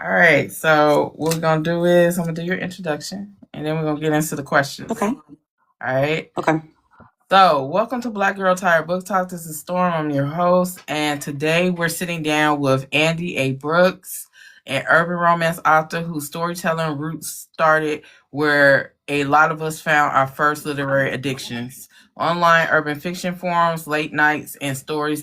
All right. So what we're gonna do is I'm gonna do your introduction, and then we're gonna get into the questions. Okay. All right. Okay. So welcome to Black Girl Tired Book Talk. This is Storm. I'm your host, and today we're sitting down with Andi A. Brooks, an urban romance author whose storytelling roots started where a lot of us found our first literary addictions: online urban fiction forums, late nights, and stories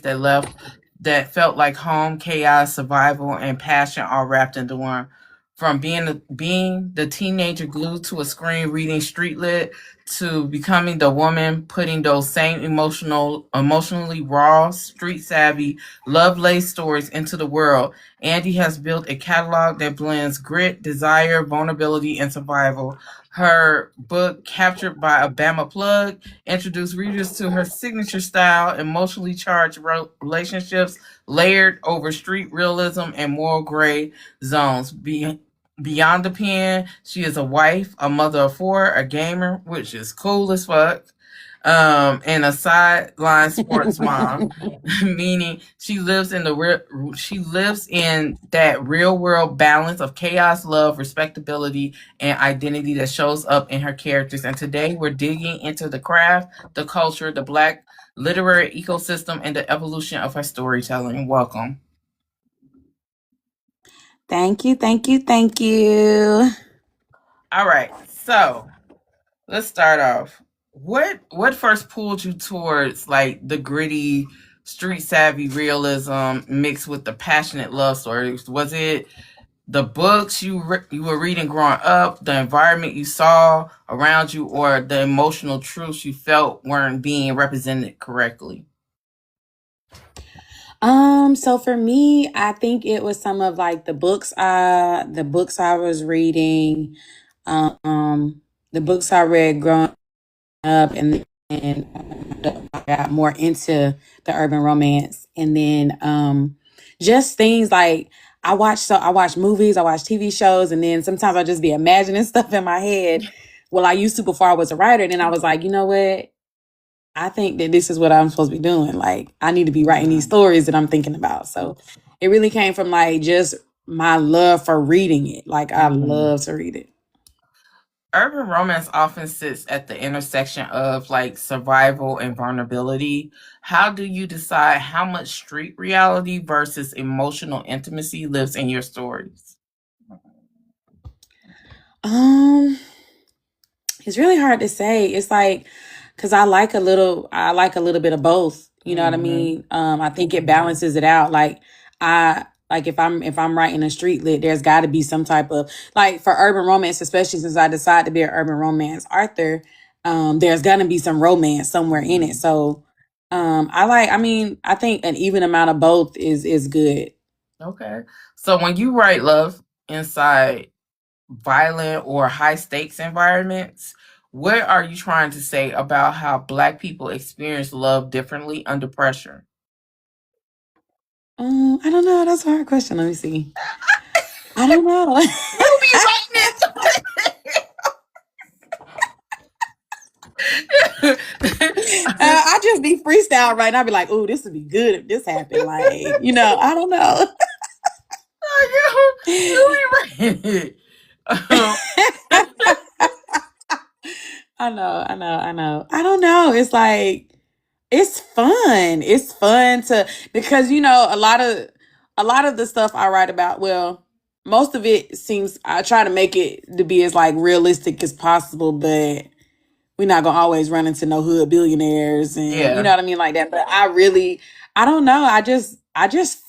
that felt like home, chaos, survival, and passion all wrapped into one. From being the teenager glued to a screen reading street lit to becoming the woman putting those same emotionally raw, street savvy, love laced stories into the world, Andi has built a catalog that blends grit, desire, vulnerability, and survival. Her book, Captured by a Bama Plug, introduced readers to her signature style, emotionally charged relationships layered over street realism and moral gray zones. Beyond the pen, she is a wife, a mother of four, a gamer, which is cool as fuck, and a sideline sports mom, meaning she lives in that real world balance of chaos, love, respectability, and identity that shows up in her characters. And today we're digging into the craft, the culture, the Black literary ecosystem, and the evolution of her storytelling. Welcome. Thank you. Thank you. Thank you. All right, so let's start off. What first pulled you towards like the gritty, street savvy realism mixed with the passionate love stories? Was it the books you were reading growing up, the environment you saw around you, or the emotional truths you felt weren't being represented correctly? So for me, I think it was some of like the books I was reading, um, the books I read growing up, and I got more into the urban romance, and then just things like I watch movies, I watch TV shows, and then sometimes I just be imagining stuff in my head. Well, I used to before I was a writer, and then I was like, you know what? I think that this is what I'm supposed to be doing. Like, I need to be writing these stories that I'm thinking about. So it really came from like just my love for reading it. Like, I love to read it. Urban romance often sits at the intersection of like survival and vulnerability. How do you decide how much street reality versus emotional intimacy lives in your stories? Um, it's really hard to say. It's like because I like a little bit of both. You know what I mean? I think it balances it out. Like if I'm writing a street lit, there's got to be some type of like for urban romance, especially since I decided to be an urban romance author. There's gonna be some romance somewhere in it. So, I think an even amount of both is good. Okay. So when you write love inside violent or high stakes environments, what are you trying to say about how Black people experience love differently under pressure? I don't know. That's a hard question. Let me see. I don't know. You be writing it. I just be freestyle right now. I be like, "Ooh, this would be good if this happened." Like, I don't know. You be writing it. Um, I know. I don't know. It's like it's fun. It's fun to because a lot of the stuff I write about. Well, most of it seems I try to make it to be as like realistic as possible, but we're not gonna always run into no hood billionaires and you know yeah. what I mean like that. But I don't know. I just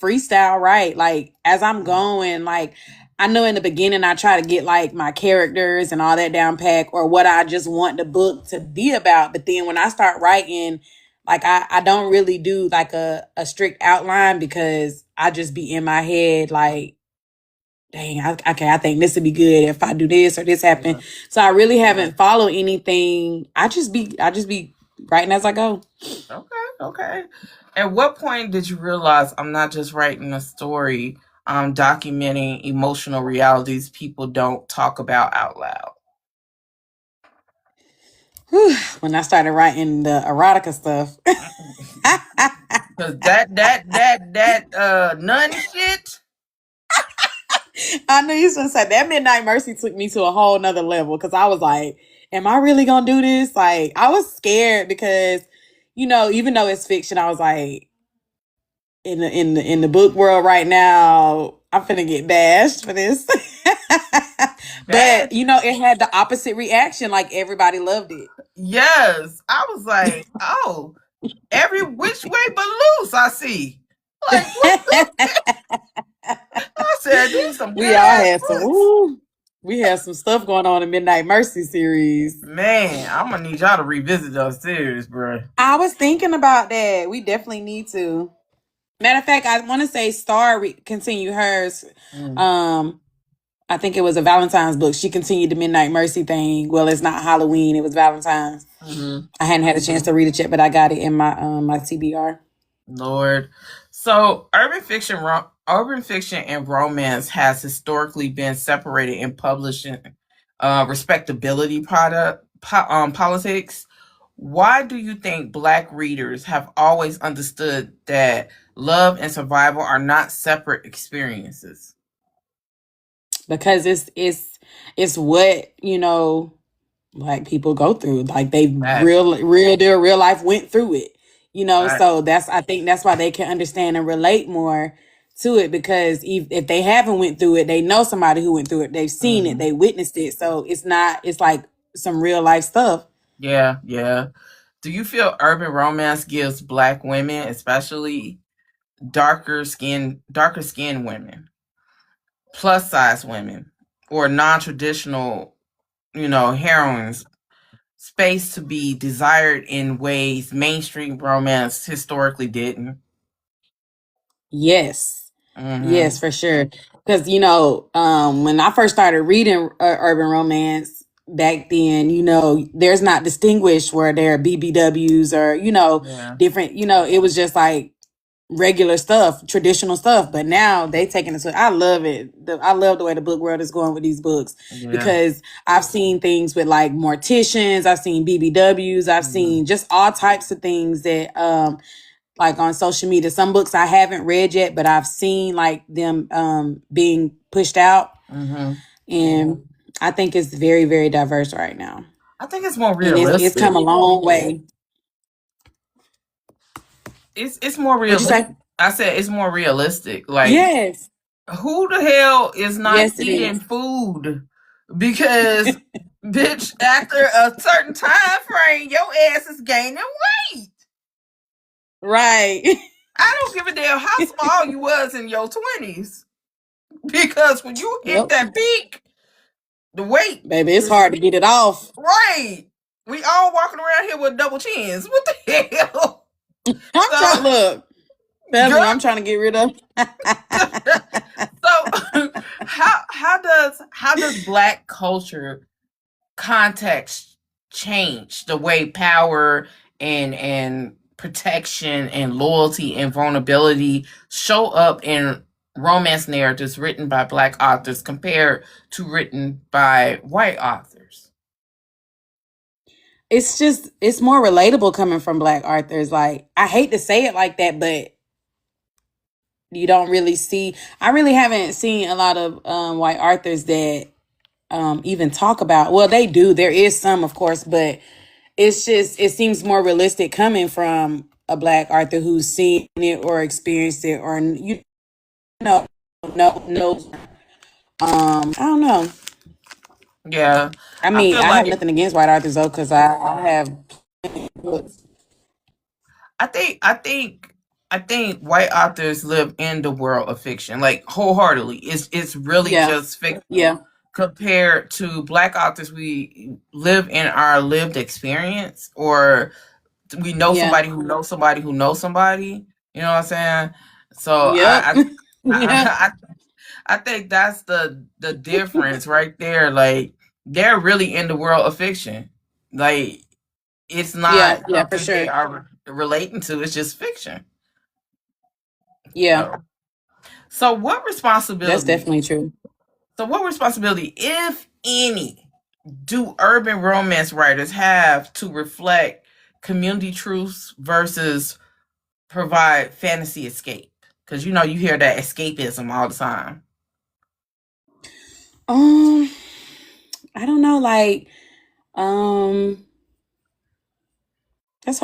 freestyle right. Like as I'm going, like I know in the beginning I try to get like my characters and all that down pack or what I just want the book to be about. But then when I start writing, like I don't really do like a strict outline because I just be in my head like dang, okay, I think this would be good if I do this or this happen. So I really haven't followed anything. I just be writing as I go. Okay. Okay. At what point did you realize I'm not just writing a story, I'm documenting emotional realities people don't talk about out loud? Whew, when I started writing the erotica stuff. Cause that nun shit. I knew you was gonna say that. Midnight Mercy took me to a whole nother level because I was like, am I really gonna do this? Like, I was scared because, even though it's fiction, I was like, in the book world right now, I'm finna get bashed for this. But Bad. it had the opposite reaction. Like everybody loved it. Yes. I was like, oh, every which way but loose, I see. Like, what the? I said, these some good we all ass had some. books. Ooh, we had some stuff going on in Midnight Mercy series. Man, I'm gonna need y'all to revisit those series, bro. I was thinking about that. We definitely need to. Matter of fact, I want to say Star continue hers. Mm. Um, I think it was a Valentine's book. She continued the Midnight Mercy thing. Well, it's not Halloween; it was Valentine's. Mm-hmm. I hadn't had a chance to read it yet, but I got it in my TBR. Lord. So urban fiction and romance has historically been separated in publishing respectability politics. Why do you think Black readers have always understood that love and survival are not separate experiences? Because it's what like people go through. Like they Facts. their real life went through it. Right. So I think that's why they can understand and relate more to it because if they haven't went through it, they know somebody who went through it. They've seen it, Mhm. they witnessed it. So it's like some real life stuff. Yeah, yeah. Do you feel urban romance gives Black women, especially darker skinned women, plus size women, or non-traditional, heroines, space to be desired in ways mainstream romance historically didn't? Yes. Mm-hmm. Yes, for sure. Because when I first started reading urban romance back then, there's not distinguished where there are BBWs or Yeah. different. It was just like regular stuff, traditional stuff. But now they taking it to. I love it. I love the way the book world is going with these books Yeah. because I've seen things with like morticians. I've seen BBWs. I've Mm-hmm. seen just all types of things that like on social media. Some books I haven't read yet, but I've seen like them being pushed out. Mm-hmm. And I think it's very, very diverse right now. I think it's more And it's realistic. come a long way. It's more What'd you realistic. say? I said it's more realistic. Like, Yes. who the hell is not Yes, it eating is. food? Because, bitch, after a certain time frame, your ass is gaining weight. Right. I don't give a damn how small you was in your 20s. Because when you hit Yep. that peak, the weight Baby, it's is hard to get it off. right. We all walking around here with double chins. What the hell? I'm trying So, look. Tell girl, me, I'm trying to get rid of. so how does Black culture context change the way power and protection and loyalty and vulnerability show up in romance narratives written by Black authors compared to written by white authors? It's more relatable coming from Black authors. Like I hate to say it like that, but you don't really see. I really haven't seen a lot of white authors that even talk about. Well, they do. There is some, of course, but it seems more realistic coming from a Black author who's seen it or experienced it or know no knows. I don't know. Yeah, I I mean, feel I have like nothing against white authors though, because I have books. I think I think I think white authors live in the world of fiction, like wholeheartedly. It's really Yeah, just fiction yeah, compared to Black authors. We live in our lived experience, or we know yeah, somebody who knows somebody who knows somebody. You know what I'm saying? So yep, yeah, I, I think that's the difference right there. Like they're really in the world of fiction. Like it's yeah, not yeah, for something they sure. are relating to. It's just fiction. Yeah, So, so what that's responsibility? definitely true. So what responsibility, if any, do urban romance writers have to reflect community truths versus provide fantasy escape? Because you hear that escapism all the time. I don't know, like,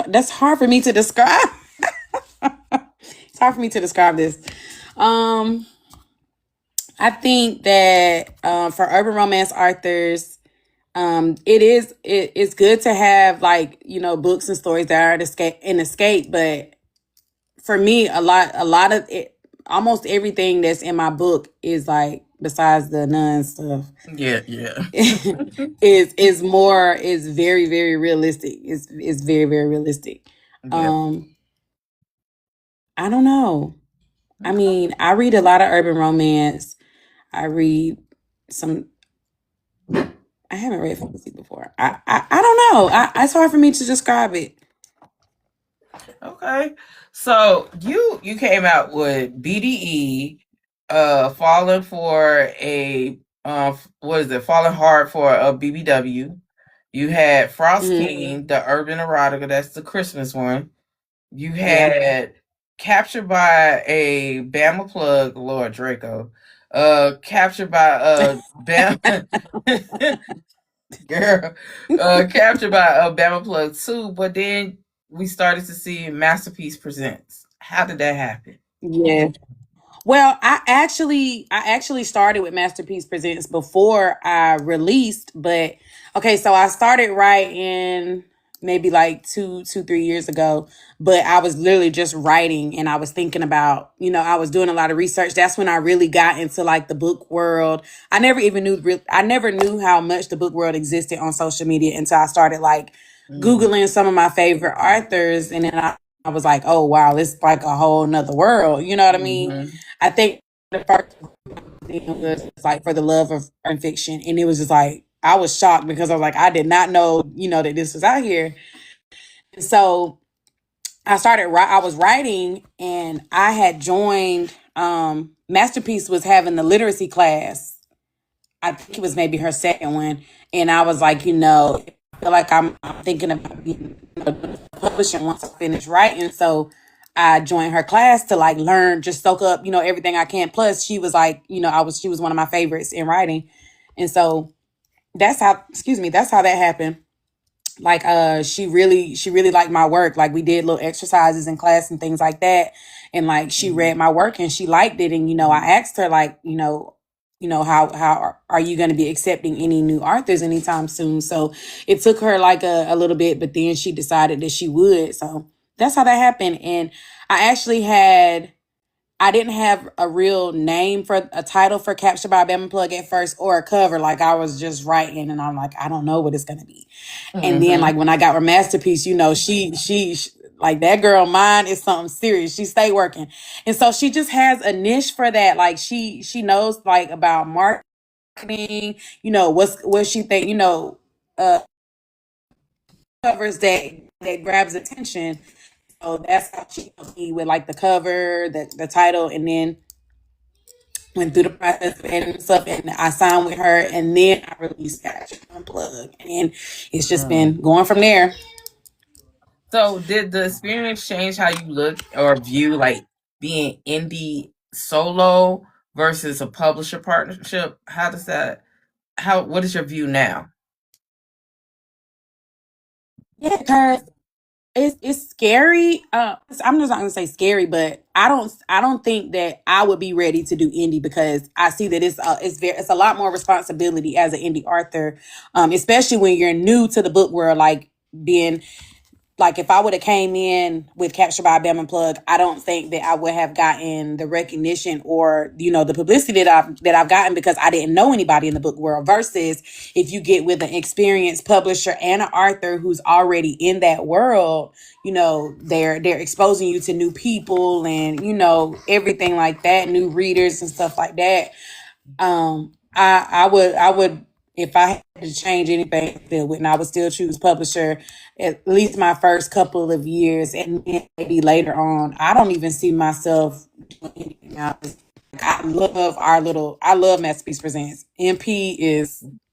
that's hard for me to describe. It's hard for me to describe this. Um, I think that for urban romance authors, it's good to have, like, books and stories that are an escape. But for me, a lot of it, almost everything that's in my book is like, besides the nun stuff, Yeah, yeah. is very, very realistic. It's very, very realistic. Yeah. Um, I don't know. I Okay. mean, I read a lot of urban romance. I read some. I haven't read fantasy before. I don't know. It's hard for me to describe it. Okay. So you came out with BDE, falling for a what is it? Falling hard for a BBW. You had Frost Mm-hmm. King, the urban erotica. That's the Christmas one. You Yeah. had Captured by a Bama Plug, Lord Draco. Captured by Bama girl. Captured by a Bama Plug too. But then we started to see Masterpiece Presents. How did that happen? Yeah. Well, I actually started with Masterpiece Presents before I released, but okay, so I started writing maybe like 3 years ago, but I was literally just writing, and I was thinking about, I was doing a lot of research. That's when I really got into like the book world. I never knew how much the book world existed on social media until I started like Mm-hmm. Googling some of my favorite authors, and then I was like, oh wow, it's like a whole nother world. You know what I mean? Mm-hmm. I think the first thing was like For the Love of Fiction, and it was just like I was shocked because I was like, I did not know, that this was out here. And so I was writing, and I had joined. Masterpiece was having the literacy class. I think it was maybe her second one, and I was like, I feel like I'm thinking about being, publishing once I finish writing. So I joined her class to like learn, just soak up, everything I can. Plus, she was like, she was one of my favorites in writing, and so that's how that happened. Like, she really liked my work. Like, we did little exercises in class and things like that, and like she Mm-hmm. read my work and she liked it. And I asked her, like, how are you going to be accepting any new authors anytime soon? So it took her like a little bit, but then she decided that she would. So that's how that happened. And I actually had I didn't have a real name for a title for Captured by a Bama Plug at first, or a cover. Like, I was just writing, and I'm like, I don't know what it's gonna be. And then, Mm-hmm. like, when I got her Masterpiece, like, that girl mind is something serious. She stay working, and so she just has a niche for that. Like, she knows like about marketing. What she think. Uh, Covers that grabs attention. So that's how she helped me with like the cover, the title, and then went through the process of editing stuff, and I signed with her, and then I released Capture Unplugged, and it's just Mm. been going from there. So did the experience change how you look or view like being indie solo versus a publisher partnership? How does that what is your view now? Yeah, because it's scary. I'm just not gonna say scary, but I don't think that I would be ready to do indie, because I see that it's a lot more responsibility as an indie author, especially when you're new to the book world, like being like, if I would have came in with Capture by Bam Plug, I don't think that I would have gotten the recognition or, the publicity that I've gotten, because I didn't know anybody in the book world. Versus if you get with an experienced publisher and an author who's already in that world, they're exposing you to new people and, everything like that, new readers and stuff like that. I would, if I had to change anything, still would, and I would still choose publisher at least my first couple of years, and then maybe later on. I don't even see myself doing anything else. Like, I love Masterpiece Presents. MP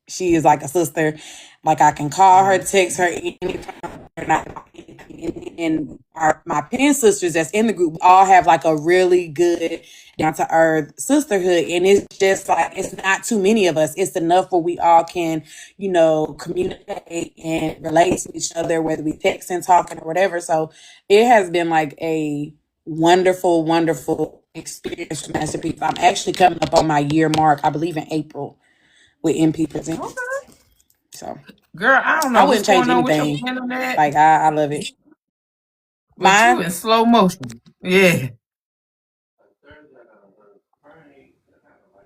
she is like a sister. Like, I can call her, text her anytime, and my pen sisters that's in the group, we all have like a really good down to earth sisterhood, and it's just like it's not too many of us. It's enough where we all can, communicate and relate to each other, whether we text and talking or whatever. So it has been like a wonderful, wonderful experience for Masterpiece. I'm actually coming up on my year mark, I believe in April, with MP Presents. Okay. So, Girl, I don't know I what's wouldn't change going on with your anything. internet, Like I love it. but you Mine in slow motion. Yeah.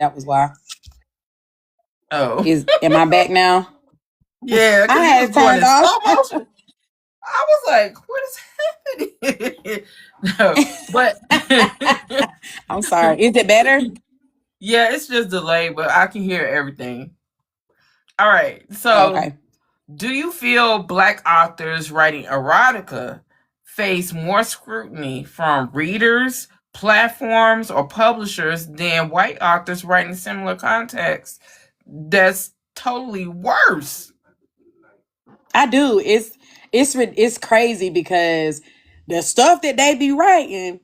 that was why. Oh. Am I back now? Yeah, I because you had was it going turned in off. slow motion. I was like, what is happening? No, but I'm sorry. Is it better? yeah, it's just delayed, but I can hear everything. All right. Oh, So, okay. do you feel Black authors writing erotica face more scrutiny from readers, platforms, or publishers than white authors writing similar context? That's totally worse. I do. It's crazy because the stuff that they be writing.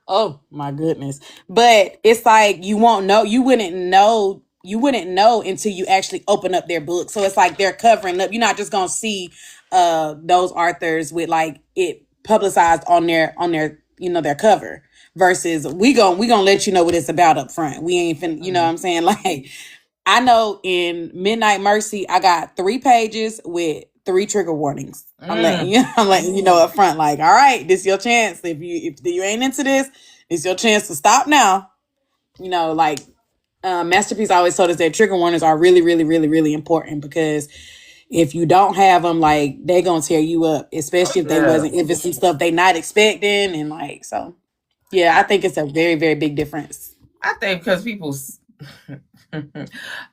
Oh my goodness! But it's like you won't know. You wouldn't know. You wouldn't know until you actually open up their book. So it's like they're covering up. You're not just gonna see those authors with like it publicized on their their cover. Versus we gonna let you know what it's about up front. We ain't finna, you know what I'm saying? Like I know in Midnight Mercy, I got 3 pages with 3 trigger warnings. I'm letting you know up front, like, all right, this is your chance. If you ain't into this, it's your chance to stop now. Like Masterpiece always told us that trigger warnings are really, really, really, really important because if you don't have them, like they gonna tear you up, especially if it's some stuff they not expecting and like so. Yeah, I think it's a very, very big difference. I think because people's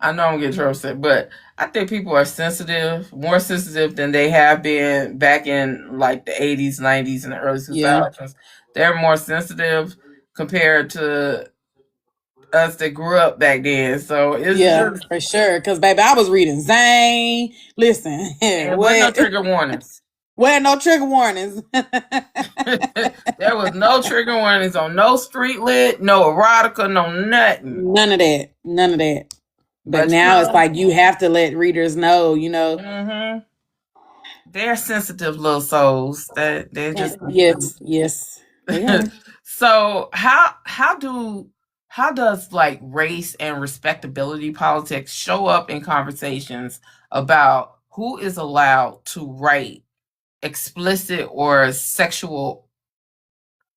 I know I'm getting trouble, but I think people are sensitive, more sensitive than they have been back in like the 80s, 90s, and the early 2000s. Yeah. They're more sensitive compared to us that grew up back then. So it's just for sure. Because baby, I was reading Zane. Listen, and what no trigger warnings. Where no trigger warnings. There was no trigger warnings on no street lit, no erotica, no nothing. None of that. But now it's like you have to let readers know, Mm-hmm. They're sensitive little souls. That they're just yes. They are. So how does like race and respectability politics show up in conversations about who is allowed to write explicit or sexual,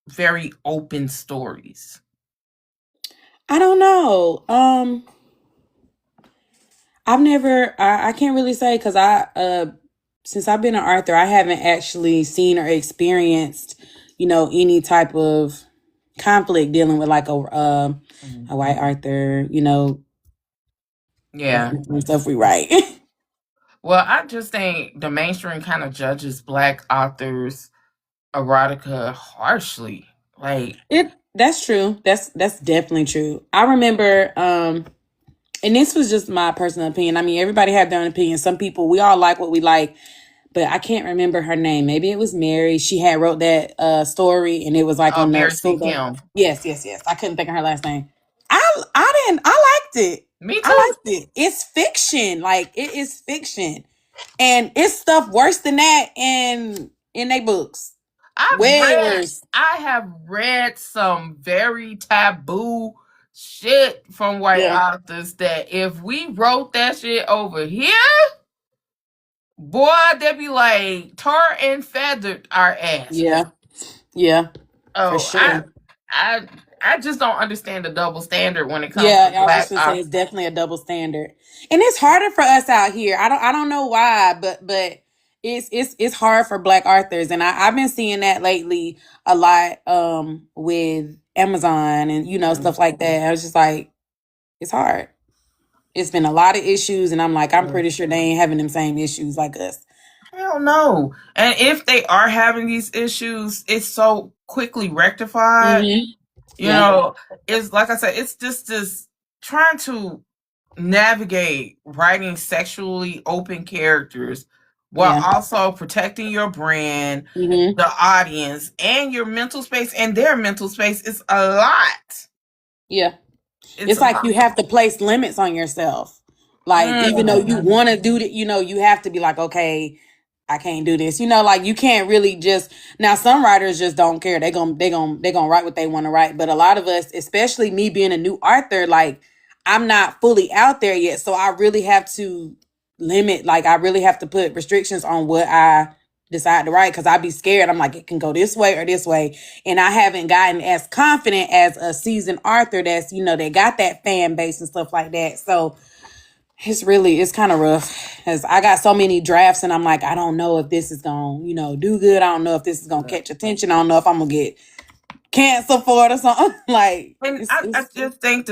very open stories? I don't know. I've never. I can't really say because since I've been an author, I haven't actually seen or experienced, any type of conflict dealing with like a white author, Yeah. stuff we write. Well, I just think the mainstream kind of judges Black authors erotica harshly. Like that's true. That's definitely true. I remember, and this was just my personal opinion. I mean, everybody have their own opinion. Some people, we all like what we like, but I can't remember her name. Maybe it was Mary. She had wrote that story, and it was like on Mary the C. Kim. Yes. I couldn't think of her last name. I liked it. Me too. I liked it. It's fiction. Like it is fiction, and it's stuff worse than that in their books. I have read some very taboo shit from white authors that if we wrote that shit over here, boy, they'd be like tar and feathered our ass. Yeah. Oh, for sure. I just don't understand the double standard when it comes to I was just gonna say it's definitely a double standard. And it's harder for us out here. I don't know why, but it's hard for Black authors. And I've been seeing that lately a lot with Amazon and stuff like that. I was just like, it's hard. It's been a lot of issues, and I'm like, I'm pretty sure they ain't having them same issues like us. Hell no. And if they are having these issues, it's so quickly rectified. You know, it's like I said, it's just this trying to navigate writing sexually open characters while also protecting your brand, Mm-hmm. the audience, and your mental space and their mental space is a lot. Yeah. It's It's a like lot. you have to place limits on yourself. Like, even though you want to do it, you have to be like, okay, I can't do this. Like you can't really just now some writers just don't care. They gonna write what they want to write. But a lot of us, especially me being a new author, like I'm not fully out there yet. So I really have to limit, like I really have to put restrictions on what I decide to write because I'd be scared. I'm like, it can go this way or this way. And I haven't gotten as confident as a seasoned author that's, they got that fan base and stuff like that. So it's kind of rough because I got so many drafts and I'm like, I don't know if this is going to, do good. I don't know if this is going to catch attention. I don't know if I'm going to get canceled for it or something. Like, And I just think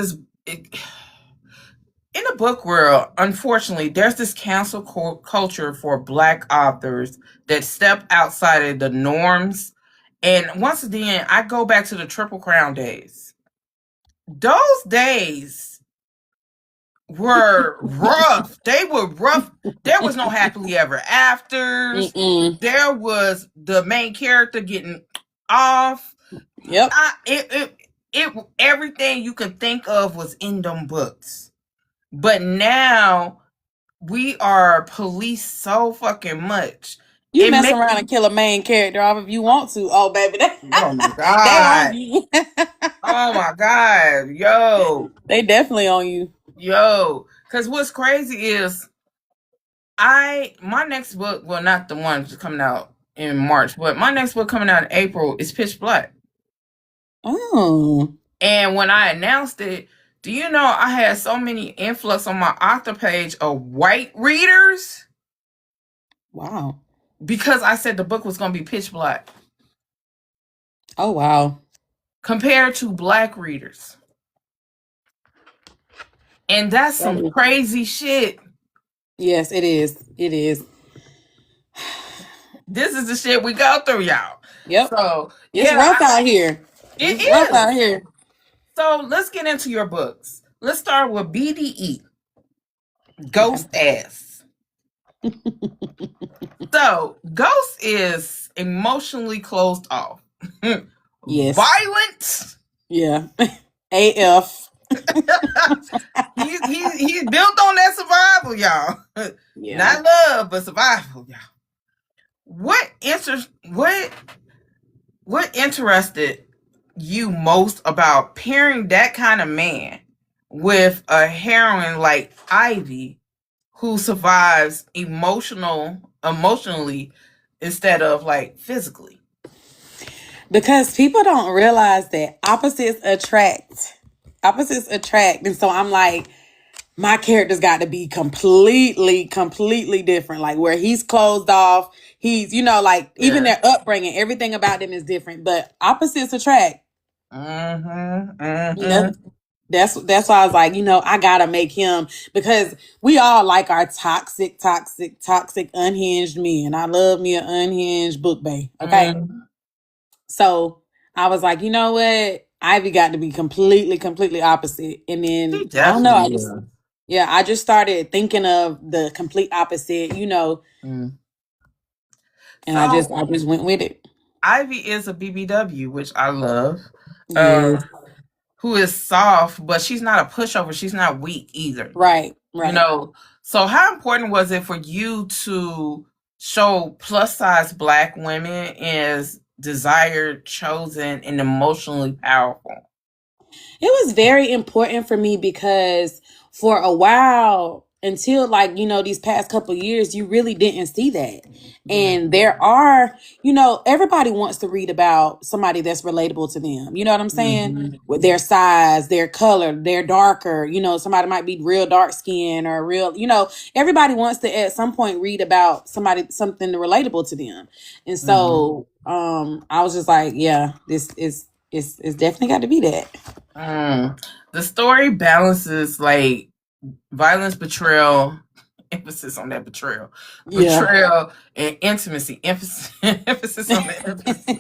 in the book world, unfortunately, there's this cancel culture for Black authors that step outside of the norms. And once again, I go back to the Triple Crown days. Those days were rough. They were rough. There was no happily ever afters. Mm-mm. There was the main character getting off. Yep. Everything you could think of was in them books. But now we are policed so fucking much. You mess around and kill a main character off if you want to. Oh, baby. Oh my God. Oh my God. Yo. They definitely on you. Yo. Because what's crazy is my next book, well, not the one that's coming out in March, but my next book coming out in April is Pitch Black. Oh. And when I announced it, do you know I had so many influx on my author page of white readers? Wow. Because I said the book was going to be pitch black. Oh, wow. Compared to Black readers. And that's some crazy shit. Yes, it is. It is. This is the shit we go through, y'all. Yep. So, it's rough out here. It's rough out here. So, let's get into your books. Let's start with BDE. Ghost Ass. So, Ghost is emotionally closed off. Yes. Violent. Yeah. AF. he's built on that survival, y'all. Yeah. Not love, but survival, y'all. What interested you most about pairing that kind of man with a heroine like Ivy, who survives emotionally instead of like physically? Because people don't realize that opposites attract. And so I'm like, my character's got to be completely different. Like where he's closed off, he's, even their upbringing, everything about them is different. But opposites attract. That's why I was like, I gotta make him, because we all like our toxic, unhinged men. I love me an unhinged book bae. Okay. So I was like, you know what? Ivy got to be completely opposite. And then I don't know. I just started thinking of the complete opposite, and so, I just went with it. Ivy is a BBW, which I love. Yes. Who is soft, but she's not a pushover. She's not weak either. Right. So how important was it for you to show plus size Black women as desired, chosen, and emotionally powerful? It was very important for me because for a while, until these past couple of years, you really didn't see that. And there are, everybody wants to read about somebody that's relatable to them. You know what I'm saying? With their size, their color, they're darker, somebody might be real dark skin or real, everybody wants to at some point read about something relatable to them. And so I was just like, yeah, this is it's definitely got to be that. The story balances like violence, betrayal, emphasis on that betrayal, and intimacy, emphasis on the emphasis.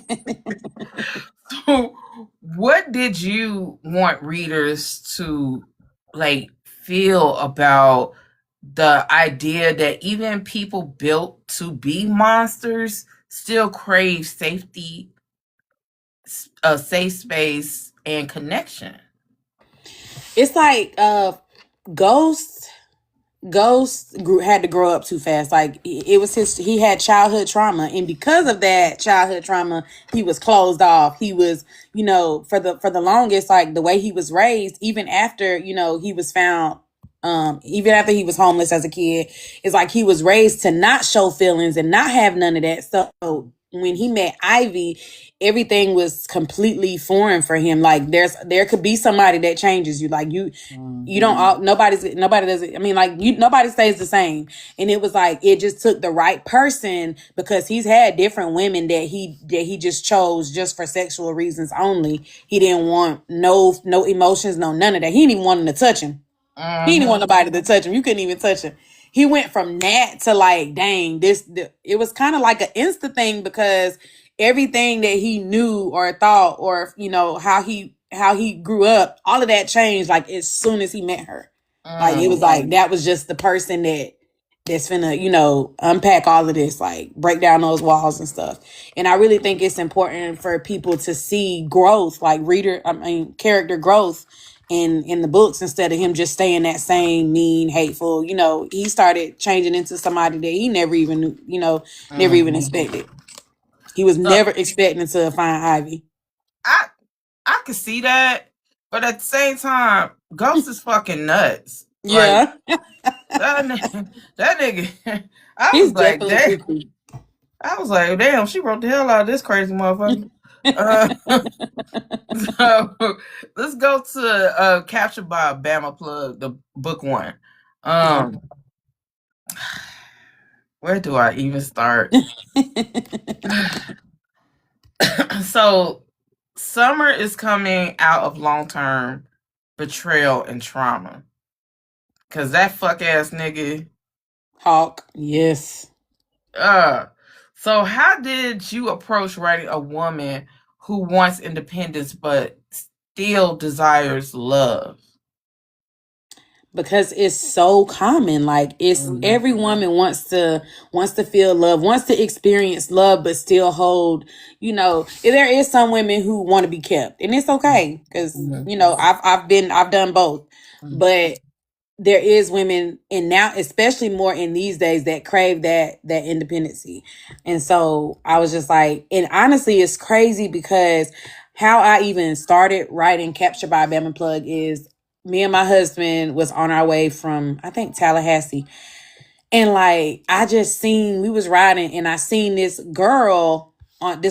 So, what did you want readers to like feel about the idea that even people built to be monsters still crave safety, a safe space, and connection. It's like Ghost had to grow up too fast. Like it was he had childhood trauma, and because of that childhood trauma, he was closed off. He was, for the longest, like the way he was raised, even after, he was found, even after he was homeless as a kid, it's like he was raised to not show feelings and not have none of that. So when he met Ivy, everything was completely foreign for him. Like there could be somebody that changes you. Like you don't all nobody does it. I mean, like nobody stays the same. And it was like it just took the right person, because he's had different women that he just chose just for sexual reasons only. He didn't want no emotions, no none of that. He didn't even want them to touch him. He didn't want nobody to touch him. You couldn't even touch him. He went from that to like, dang, it was kind of like an insta thing, because everything that he knew or thought, or how he grew up, all of that changed like as soon as he met her. Like it was like that was just the person that's finna, unpack all of this, like break down those walls and stuff. And I really think it's important for people to see growth, like character growth in the books, instead of him just staying that same mean, hateful. He started changing into somebody that he never even knew, never even expected. He was never expecting to find Ivy. I could see that, but at the same time, Ghost is fucking nuts. Yeah. Like, that nigga. I He's was like, definitely damn. creepy. I was like, damn, she wrote the hell out of this crazy motherfucker. So let's go to Captured by a Bama Plug, the book one. Where do I even start? So Summer is coming out of long-term betrayal and trauma. Cause that fuck ass nigga. Hawk, yes. So how did you approach writing a woman who wants independence but still desires love? Because it's so common. Like it's every woman wants to feel love, wants to experience love, but still hold, there is some women who want to be kept, and it's okay, because I've done both. But there is women, and now especially more in these days, that crave that independency. And so I was just like, and honestly it's crazy, because how I even started writing Captured by a Bama Plug is me and my husband was on our way from, I think, Tallahassee. And like, we was riding, and I seen this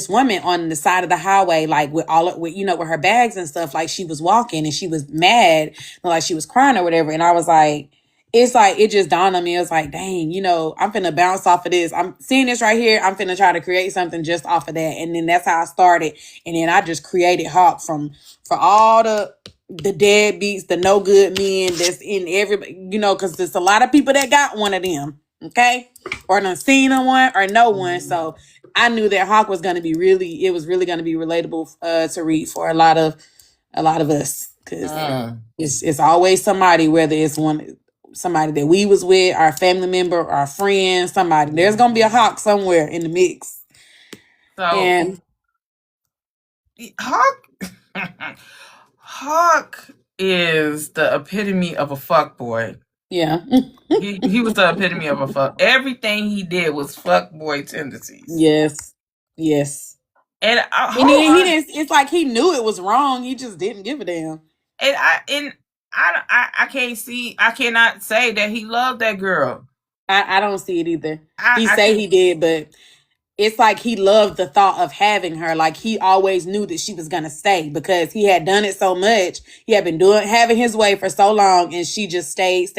woman on the side of the highway, like with her bags and stuff, like she was walking and she was mad, like she was crying or whatever. And I was like, it's like, it just dawned on me. It was like, dang, I'm finna bounce off of this. I'm seeing this right here. I'm finna try to create something just off of that. And then that's how I started. And then I just created Hawk for all the deadbeats, the no good men that's in everybody, because there's a lot of people that got one of them, okay, or done seen one or no one. So I knew that Hawk was going to be it was really going to be relatable to read for a lot of us, because it's always somebody, whether it's somebody that we was with, our family member, our friend, somebody. There's going to be a Hawk somewhere in the mix. So, and Hawk is the epitome of a fuck boy. Yeah. he was the epitome of a fuck. Everything he did was fuck boy tendencies. Yes. And he didn't. It's like he knew it was wrong. He just didn't give a damn. And I can't see. I cannot say that he loved that girl. I don't see it either. He did, but it's like he loved the thought of having her. Like he always knew that she was gonna stay, because he had done it so much. He had been having his way for so long, and she just stayed.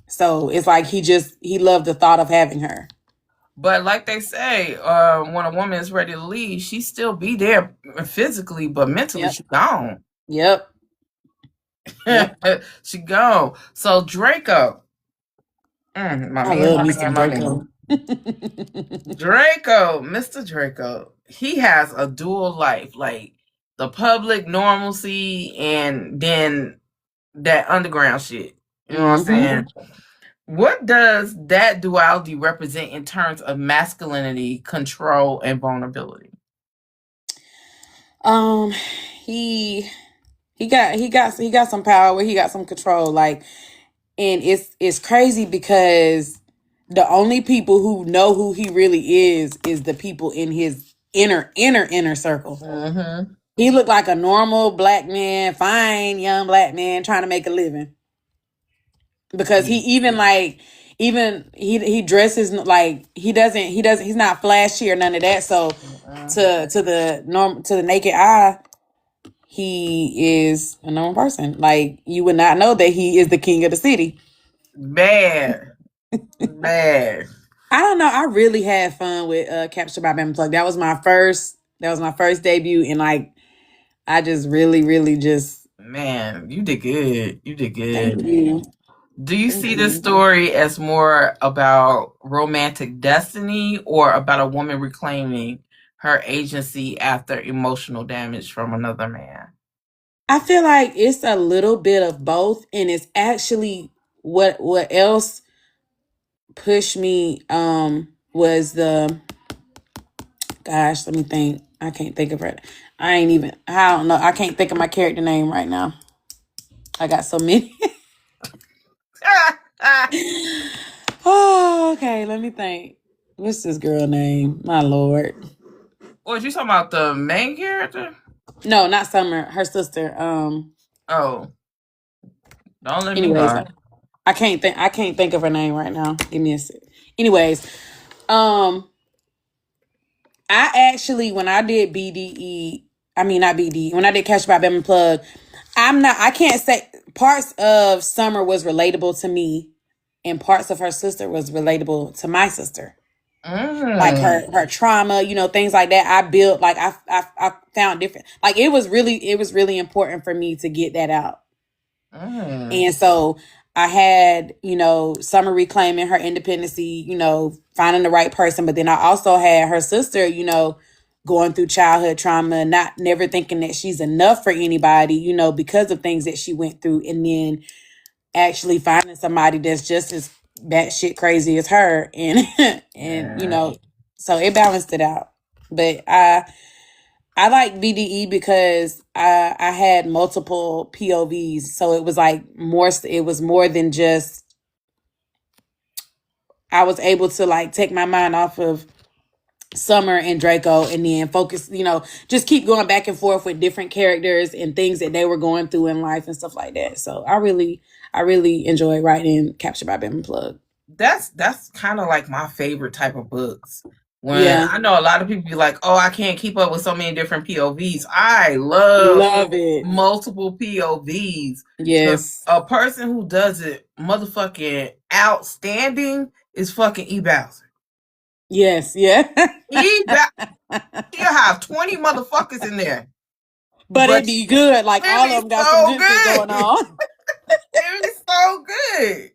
So it's like he loved the thought of having her. But like they say, when a woman is ready to leave, she still be there physically, but mentally she's gone. Yep. She gone. So Draco. I love me some Draco. Draco, Mr. Draco. He has a dual life, like the public normalcy and then that underground shit. You know what I'm saying? What does that duality represent in terms of masculinity, control, and vulnerability? He got some power. He got some control. Like, and it's crazy because the only people who know who he really is the people in his inner circle. Mm-hmm. He looked like a normal black man, fine young black man trying to make a living. Because he dresses like he's not flashy or none of that. So to the naked eye, he is a normal person. Like, you would not know that he is the king of the city. Bad. I don't know. I really had fun with Captured by Unplugged. That was my first debut, and like, I just really just, Man, you did good. You did good. thank you. Do you see this story as more about romantic destiny or about a woman reclaiming her agency after emotional damage from another man? I feel like it's a little bit of both, and it's actually what else pushed me was the, gosh, let me think. I can't think of it. I don't know. I can't think of my character name right now. I got so many. Oh, okay. Let me think. What's this girl name? My Lord. What, you talking about the main character? No, not Summer. Her sister. Oh. Don't let me Anyways, lie. I can't think of her name right now. Give me a sec. Anyways, I actually, when I did BDE, I mean not BDE, when I did Catch by Bam Plug, I can't say parts of Summer was relatable to me, and parts of her sister was relatable to my sister. Like her trauma, things like that. I built, like, I found different, like, it was really important for me to get that out. And so I had, Summer reclaiming her independency, finding the right person. But then I also had her sister, going through childhood trauma, never thinking that she's enough for anybody, because of things that she went through. And then actually finding somebody that's just as batshit crazy as her. And so it balanced it out. But I like BDE because I had multiple POVs, so it was like more. It was more than just. I was able to, like, take my mind off of Summer and Draco, and then focus. Just keep going back and forth with different characters and things that they were going through in life and stuff like that. So I really enjoy writing Captured by Bam Plug. That's kind of like my favorite type of books. When I know a lot of people be like, "Oh, I can't keep up with so many different POVs." I love it. Multiple POVs. Yes. A person who does it motherfucking outstanding is fucking E. Bowser. Yes, yeah. She'll have 20 motherfuckers in there. But it'd be good. Like, all of them got some good shit going on. It is so good.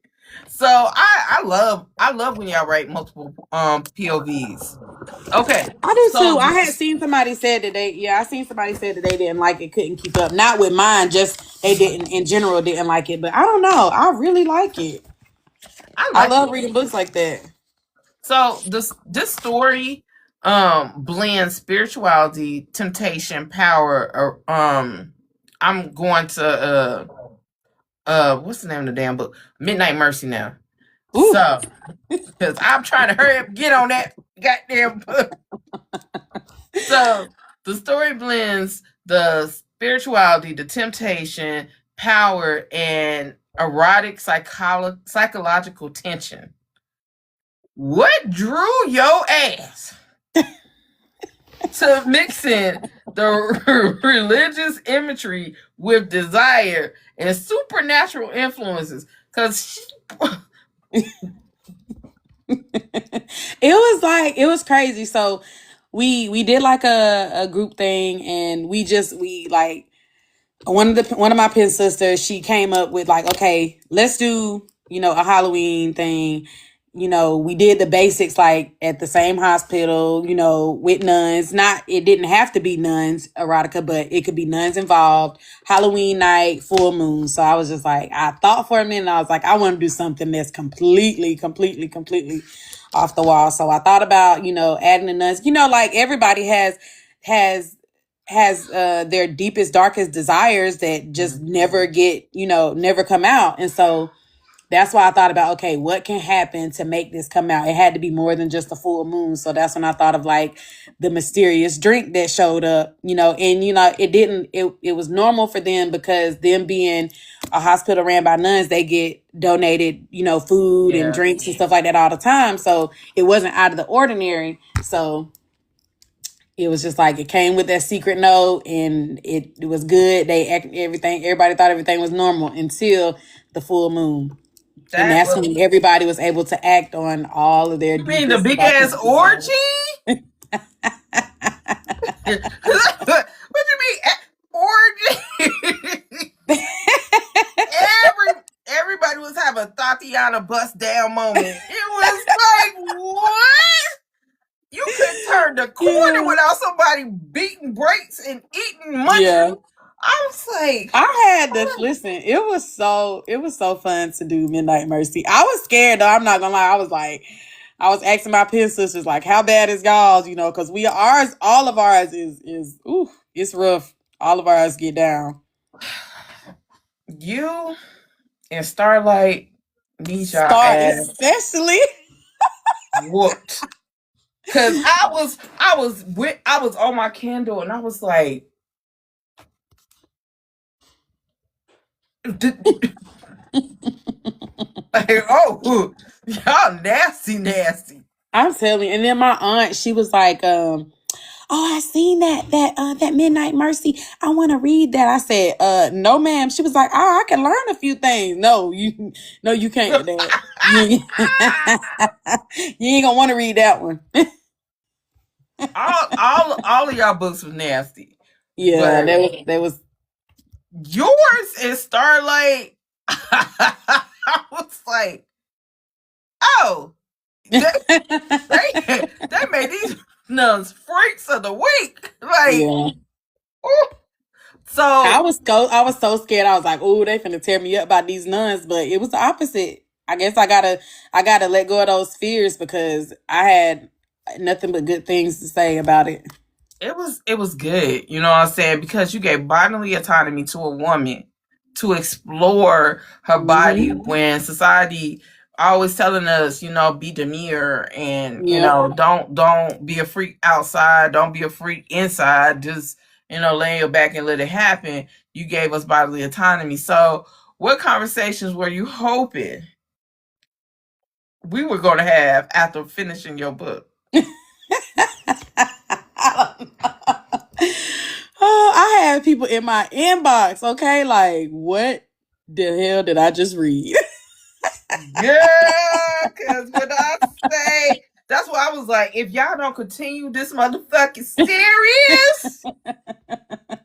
So I love when y'all write multiple POVs. Okay. I do too. I had seen somebody said that they didn't like it, couldn't keep up. Not with mine, just they didn't in general didn't like it. But I don't know. I really like it. I love reading books like that. So this story blends spirituality, temptation, power. I'm going to what's the name of the damn book? Midnight Mercy now. Ooh. So, because I'm trying to hurry up, get on that goddamn book. So the story blends the spirituality, the temptation, power, and erotic psychological tension. What drew your ass to mixing the religious imagery with desire and supernatural influences? Because it was crazy. So we did like a group thing, and we like, one of my pen sisters, she came up with, like, okay, let's do a Halloween thing. we did the basics like at the same hospital, with nuns. It didn't have to be nuns erotica, but it could be nuns involved. Halloween night, full moon. So I was just like, I thought for a minute, I was like, I want to do something that's completely off the wall. So I thought about, adding the nuns. Like everybody has their deepest, darkest desires that just never never come out. And so that's why I thought about, okay, what can happen to make this come out? It had to be more than just a full moon. So that's when I thought of like the mysterious drink that showed up, and it was normal for them because them being a hospital ran by nuns, they get donated, food and drinks and stuff like that all the time. So it wasn't out of the ordinary. So it was just like it came with that secret note and it was good. Everybody thought everything was normal until the full moon. And that's when everybody was able to act on all of their. You mean the big ass orgy? What you mean orgy? Everybody was having a Tatiana bust down moment. It was like, what? You couldn't turn the corner without somebody beating brakes and eating munching. Yeah. I was like, I had to listen. It was so fun to do Midnight Mercy. I was scared though. I'm not gonna lie. I was asking my pen sisters like, how bad is y'all's? Because all of ours is it's rough. All of ours get down. You and Starlight need y'all ass especially whooped. Cause I was on my Kindle and I was like, oh, y'all nasty. I'm telling you. And then my aunt, she was like, oh, I seen that Midnight Mercy. I want to read that. I said, no, ma'am. She was like, oh, I can learn a few things. No, you can't do that. You ain't gonna want to read that one. all of y'all books was nasty. Yeah, that was yours and Starlight. I was like, oh, they made these nuns freaks of the week. Like, yeah. So I was so scared. I was like, oh, they finna tear me up by these nuns. But it was the opposite. I guess I gotta let go of those fears because I had nothing but good things to say about it. It was good, you know what I'm saying? Because you gave bodily autonomy to a woman to explore her body when society always telling us, be demure and don't be a freak outside, don't be a freak inside, just lay your back and let it happen. You gave us bodily autonomy. So what conversations were you hoping we were going to have after finishing your book? Oh, I had people in my inbox, okay? Like, what the hell did I just read? Girl, because when I say, that's why I was like, if y'all don't continue this motherfucking series,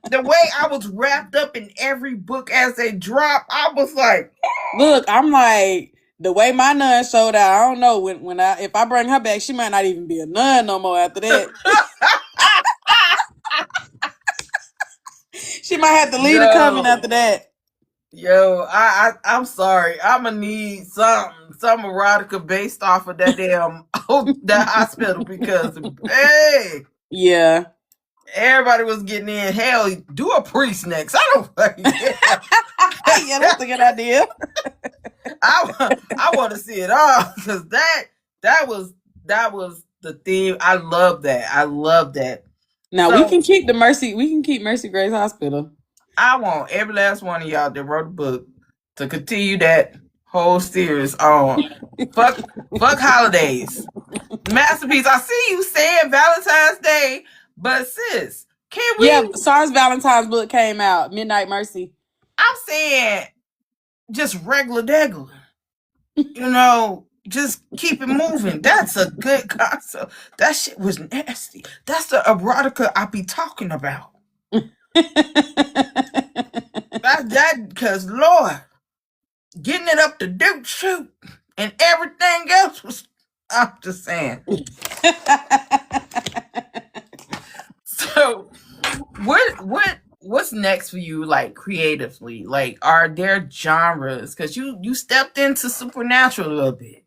the way I was wrapped up in every book as they drop, I was like, look, I'm like, the way my nun showed out, I don't know if I bring her back, she might not even be a nun no more after that. She might have to leave the coven after that. Yo, I'm sorry. I'm gonna need some erotica based off of that damn that hospital because hey, yeah, everybody was getting in. Hell, do a priest next. I don't. Yeah, that's a good idea. I want to see it all because that was the theme. I love that. Now we can keep Mercy Grace Hospital. I want every last one of y'all that wrote a book to continue that whole series on fuck holidays. Masterpiece, I see you saying Valentine's Day, but sis, can we? Yeah, SARS Valentine's book came out, Midnight Mercy. I'm saying just regular degular. Just keep it moving. That's a good concept. That shit was nasty. That's the erotica I be talking about. That because Lord, getting it up the Duke shoot and everything else was. I'm just saying. So, what's next for you, like creatively? Like, are there genres? Because you stepped into supernatural a little bit.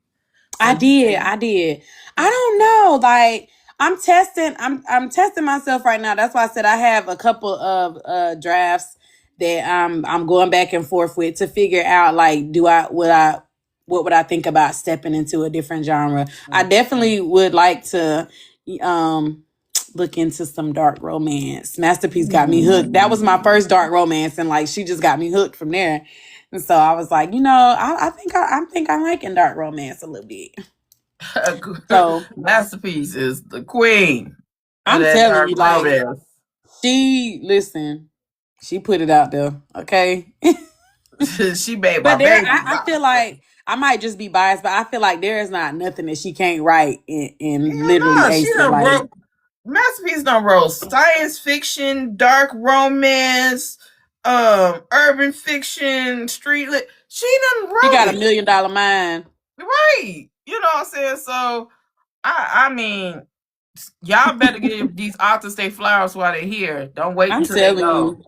So I did. I don't know. Like I'm testing myself right now. That's why I said I have a couple of drafts that I'm going back and forth with to figure out like what would I think about stepping into a different genre. I definitely would like to um look into some dark romance. Masterpiece got me hooked. That was my first dark romance, and like she just got me hooked from there. And so I was like, I think I'm liking dark romance a little bit. So Masterpiece is the queen of I'm that telling dark you, like romance. she put it out there, okay. She made my But there, baby. I feel like I might just be biased, but I feel like there is not nothing that she can't write and Hell literally no, she ace it. done Like wrote Masterpiece done wrote science fiction, dark romance, urban fiction, street lit. She done she wrote got it. $1 million mind. Right. You know what I'm saying? So I mean, y'all better give these authors their flowers while they're here. Don't wait I'm until they telling go. you.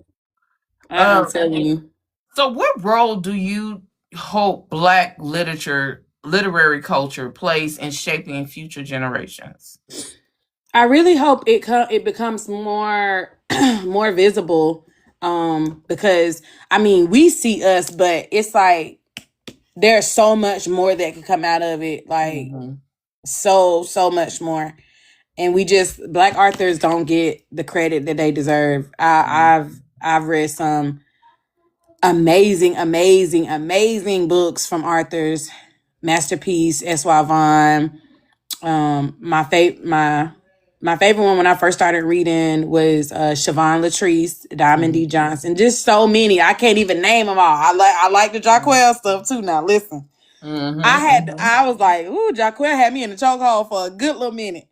I am telling you. So what role do you hope Black literary culture plays in shaping future generations? I really hope it becomes more more visible, because I mean we see us, but it's like there's so much more that could come out of it, like so much more, and we just Black authors don't get the credit that they deserve. I've read some amazing books from authors, Masterpiece, S.Y. Vaughn. My favorite one when I first started reading was Siobhan Latrice, Diamond D. Johnson. Just so many. I can't even name them all. I like the Jaquel stuff too. Now listen. I was like, ooh, Jaquel had me in the chokehold for a good little minute.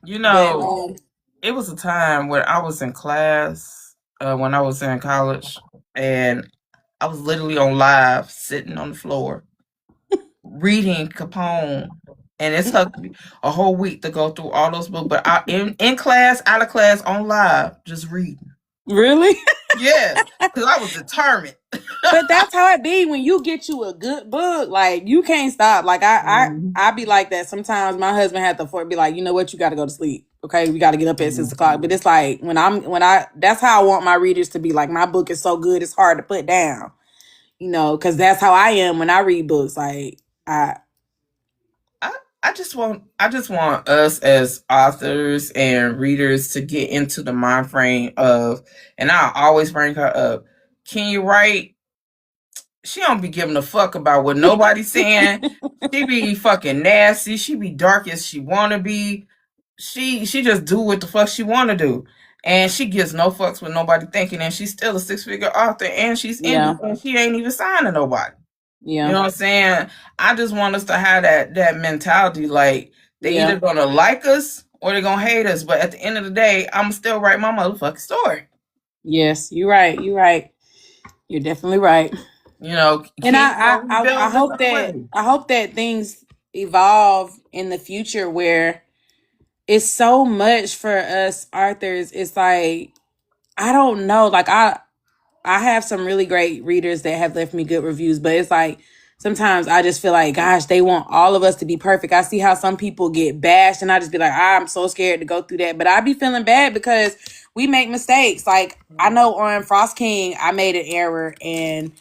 You But know, it was a time when I was in class, when I was in college, and I was literally on live, sitting on the floor, reading Capone. And it took me a whole week to go through all those books. But in class, out of class, on live, just reading. really? Yes, because I was determined. But that's how it be when you get you a good book. Like you can't stop. Like I be like that. Sometimes my husband had to be like, you know what, you got to go to sleep. Okay, we got to get up at 6 o'clock. But it's like that's how I want my readers to be. Like my book is so good, it's hard to put down. Because that's how I am when I read books. Like I just want us as authors and readers to get into the mind frame of, and I always bring her up. Can you write? She don't be giving a fuck about what nobody's saying. She be fucking nasty. She be dark as she wanna be. She just do what the fuck she wanna do. And she gives no fucks with nobody thinking, and she's still a 6-figure author, and she's indie, and she ain't even signed to nobody. You know what I'm saying? I just want us to have that mentality. Like they either gonna like us or they're gonna hate us. But at the end of the day, I'm still write my motherfucking story. Yes, you're right. You're definitely right. And I hope that things evolve in the future where it's so much for us authors. It's like I don't know. Like I have some really great readers that have left me good reviews, but it's like sometimes I just feel like, gosh, they want all of us to be perfect. I see how some people get bashed, and I just be like, I'm so scared to go through that. But I be feeling bad because we make mistakes. Like I know on Frost King, I made an error, and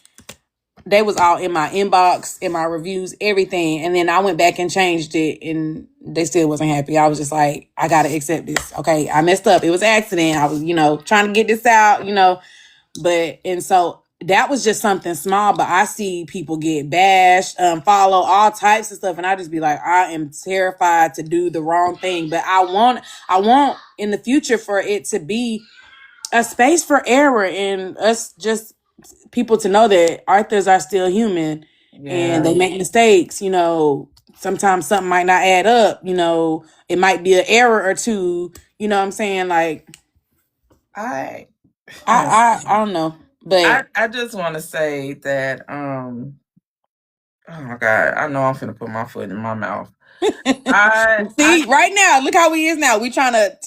they was all in my inbox, in my reviews, everything. And then I went back and changed it, and they still wasn't happy. I was just like, I gotta accept this. Okay, I messed up. It was an accident. I was, trying to get this out, But and so that was just something small, but I see people get bashed, follow all types of stuff, and I just be like, I am terrified to do the wrong thing. But I want in the future for it to be a space for error and us just people to know that authors are still human and they make mistakes. Sometimes something might not add up. It might be an error or two. You know what I'm saying? Like I don't know, but I just want to say that Oh my God, I know I'm finna put my foot in my mouth. I See, right now, look how we is now. We trying to,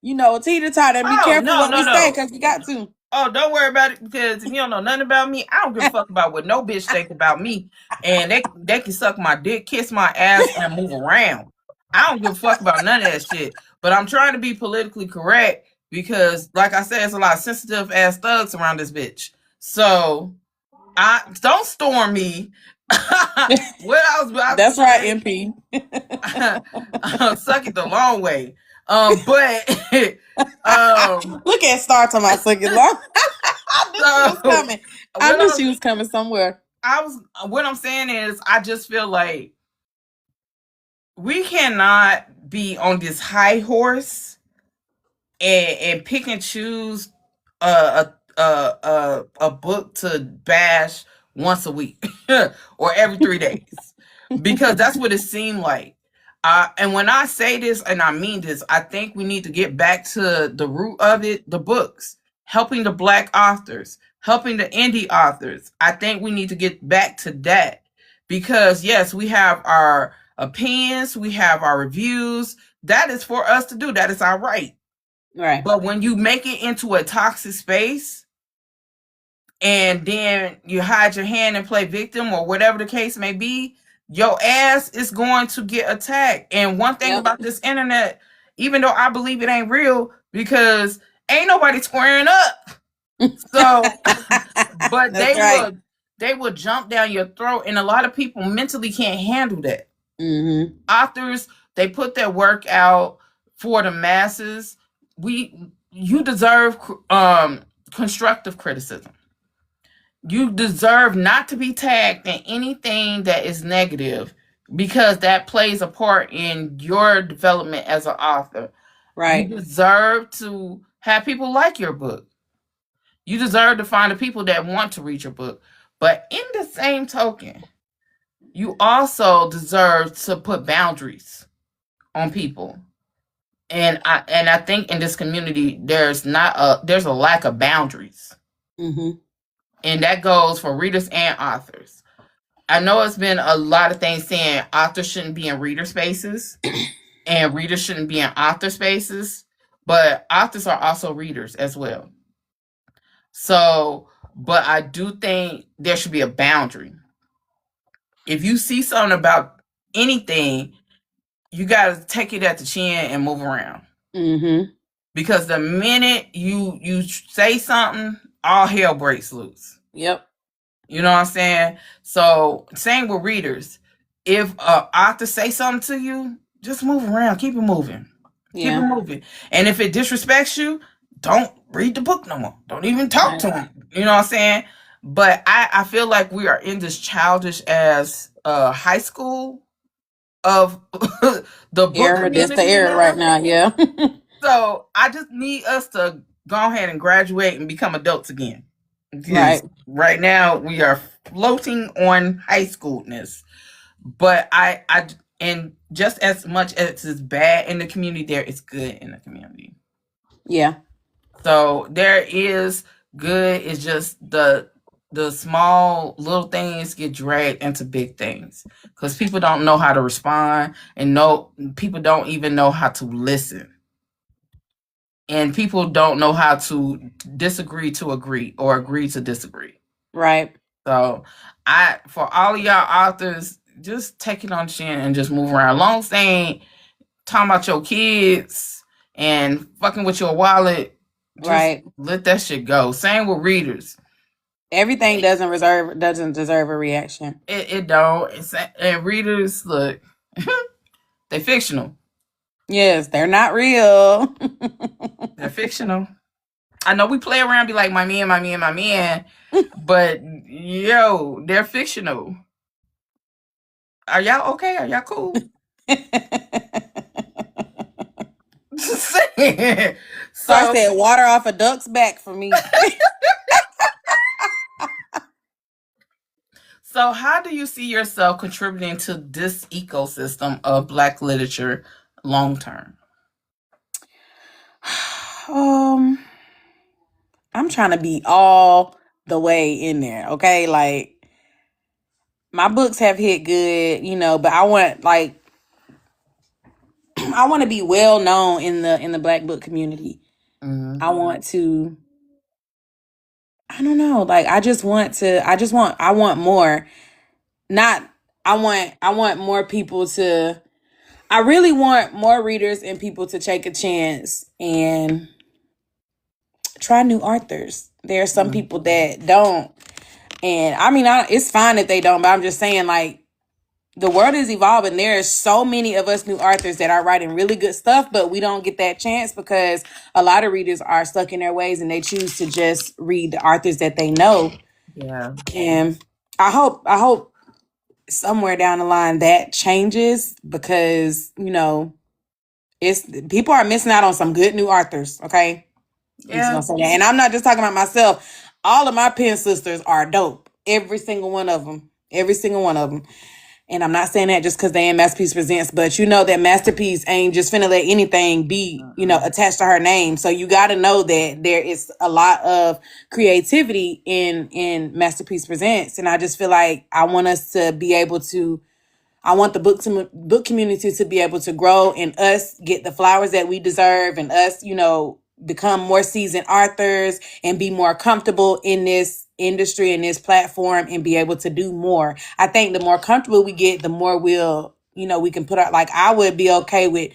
teeter totter and be oh careful no, what no, we say no. because we got to. Oh, don't worry about it because if you don't know nothing about me, I don't give a fuck about what no bitch think about me. And they can suck my dick, kiss my ass, and move around. I don't give a fuck about none of that shit. But I'm trying to be politically correct because, like I said, it's a lot of sensitive ass thugs around this bitch. So I don't storm me. What I was about to That's right, say, MP. suck it the long way. But Look at Star to my second long. I knew she was so coming. I what knew I she was coming somewhere. I was what I'm saying is I just feel like we cannot be on this high horse and pick and choose a book to bash once a week or every 3 days because that's what it seemed like. And when I say this, and I mean this, I think we need to get back to the root of it, the books, helping the Black authors, helping the indie authors. I think we need to get back to that because, yes, we have our opinions, we have our reviews. That is for us to do, that is our right. Right. But when you make it into a toxic space and then you hide your hand and play victim or whatever the case may be, your ass is going to get attacked. And one thing about this internet, even though I believe it ain't real, because ain't nobody squaring up. So, but That's right. they will jump down your throat, and a lot of people mentally can't handle that. Mm-hmm. Authors, they put their work out for the masses. You deserve constructive criticism. You deserve not to be tagged in anything that is negative because that plays a part in your development as an author. Right. You deserve to have people like your book. You deserve to find the people that want to read your book. But in the same token, you also deserve to put boundaries on people. And I think in this community there's a lack of boundaries. Mm-hmm. And that goes for readers and authors. I know it's been a lot of things saying authors shouldn't be in reader spaces and readers shouldn't be in author spaces, but authors are also readers as well. So, but I do think there should be a boundary. If you see something about anything, you got to take it at the chin and move around. Mm-hmm. Because the minute you say something, all hell breaks loose. Yep. You know what I'm saying? So same with readers. If a author say something to you, just move around. Keep it moving. Keep it moving. And if it disrespects you, don't read the book no more. Don't even talk to them. You know what I'm saying? But I feel like we are in this childish as high school of the book Error. That's the community error right now. Yeah. So I just need us to go ahead and graduate and become adults again. Right. Right now we are floating on high schoolness. But and just as much as it's bad in the community, there is good in the community. Yeah. So there is good. It's just the small little things get dragged into big things because people don't know how to respond and people don't even know how to listen. And people don't know how to disagree to agree or agree to disagree. Right. So for all of y'all authors, just take it on the chin and just move around. Long as they ain't talking about your kids and fucking with your wallet, just let that shit go. Same with readers. Everything doesn't deserve a reaction. It don't. And readers, look, they fictional. Yes, they're not real. They're fictional. I know we play around, be like my man, but yo, they're fictional. Are y'all okay? Are y'all cool? So I said water off a duck's back for me. So how do you see yourself contributing to this ecosystem of Black literature long term? I'm trying to be all the way in there, okay? Like my books have hit good, but I want like I want to be well known in the Black book community. Mm-hmm. I want to I don't know, like I want more. Not I want more people to I really want more readers and people to take a chance and try new authors. There are some Mm-hmm. people that don't. And I mean, it's fine if they don't, but I'm just saying, like, the world is evolving. There are so many of us new authors that are writing really good stuff, but we don't get that chance because a lot of readers are stuck in their ways and they choose to just read the authors that they know. Yeah. And I hope somewhere down the line that changes because, it's people are missing out on some good new authors, okay? I'm just Yeah. gonna say that. And I'm not just talking about myself. All of my pen sisters are dope. Every single one of them. Every single one of them. And I'm not saying that just because they in Masterpiece Presents, but you know that Masterpiece ain't just finna let anything be, Mm-mm. attached to her name. So you got to know that there is a lot of creativity in Masterpiece Presents, and I just feel like I want us to be able to I want the book community to be able to grow and us get the flowers that we deserve and us, become more seasoned authors and be more comfortable in this industry and this platform and be able to do more. I think the more comfortable we get, the more we can put out, like, I would be okay with